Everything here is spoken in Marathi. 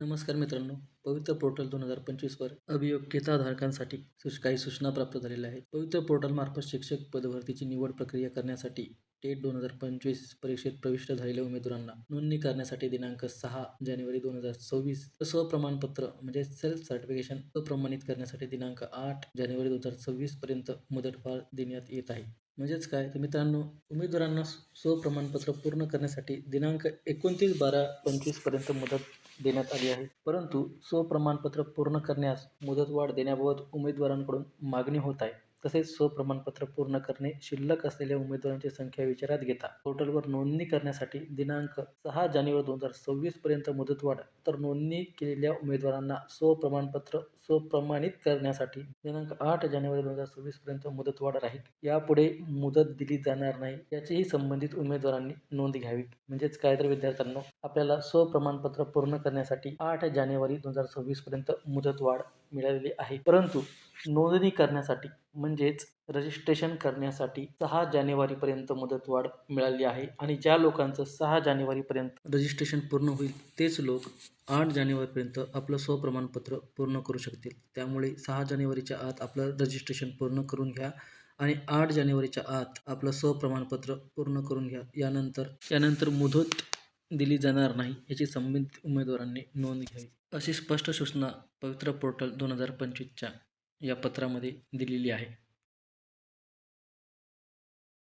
नमस्कार मित्रांनो, पवित्र पोर्टल 2025वर अभियोग्यताधारकांसाठी काही सूचना प्राप्त झालेल्या आहेत. पवित्र पोर्टलमार्फत शिक्षक पदभरतीची निवड प्रक्रिया करण्यासाठी टेट 2025 परीक्षेत प्रविष्ट झालेल्या उमेदवारांना नोंदणी करण्यासाठी दिनांक 6 जानेवारी 2026 स्वप्रमाणपत्र म्हणजे सेल्फ सर्टिफिकेशन अप्रमाणित करण्यासाठी दिनांक 8 जानेवारी 2026 पर्यंत मुदतवाढ देण्यात येत आहे. म्हणजेच काय तर मित्रांनो, उमेदवारांना स्वप्रमाणपत्र पूर्ण करण्यासाठी दिनांक 29/12/25 पर्यंत मुदत देण्यात आली आहे. परंतु स्वप्रमाणपत्र पूर्ण करण्यास मुदतवाढ देण्याबाबत उमेदवारांकडून मागणी होत आहे. तसेच स्वप्रमाणपत्र पूर्ण करणे शिल्लक असलेल्या उमेदवारांची संख्या विचारात घेता पोर्टलवर नोंदणी करण्यासाठी दिनांक 6 जानेवारी 2026 पर्यंत मुदतवाढ, तर नोंदणी केलेल्या उमेदवारांना स्वप्रमाणपत्र स्वप्रमाणित करण्यासाठी दिनांक 8 जानेवारी 2026 पर्यंत मुदतवाढ राहील. यापुढे मुदत दिली जाणार नाही याचीही संबंधित उमेदवारांनी नोंद घ्यावी. म्हणजेच काय तर विद्यार्थ्यांनो, आपल्याला स्वप्रमाणपत्र पूर्ण करण्यासाठी 8 जानेवारी 2026 पर्यंत मुदतवाढ मिळालेली आहे. परंतु नोंदणी करण्यासाठी म्हणजेच रजिस्ट्रेशन करण्यासाठी 6 जानेवारीपर्यंत मुदतवाढ मिळाली आहे. आणि ज्या लोकांचं 6 जानेवारीपर्यंत रजिस्ट्रेशन पूर्ण होईल तेच लोक 8 जानेवारीपर्यंत आपलं स्वप्रमाणपत्र पूर्ण करू शकतील. त्यामुळे 6 जानेवारीच्या आत आपलं रजिस्ट्रेशन पूर्ण करून घ्या आणि 8 जानेवारीच्या आत आपलं स्वप्रमाणपत्र पूर्ण करून घ्या. यानंतर मुदत दिली जाणार नाही याची संबंधित उमेदवारांनी नोंद घ्यावी, अशी स्पष्ट सूचना पवित्र पोर्टल 2025च्या या पत्रामध्ये दिलेली आहे.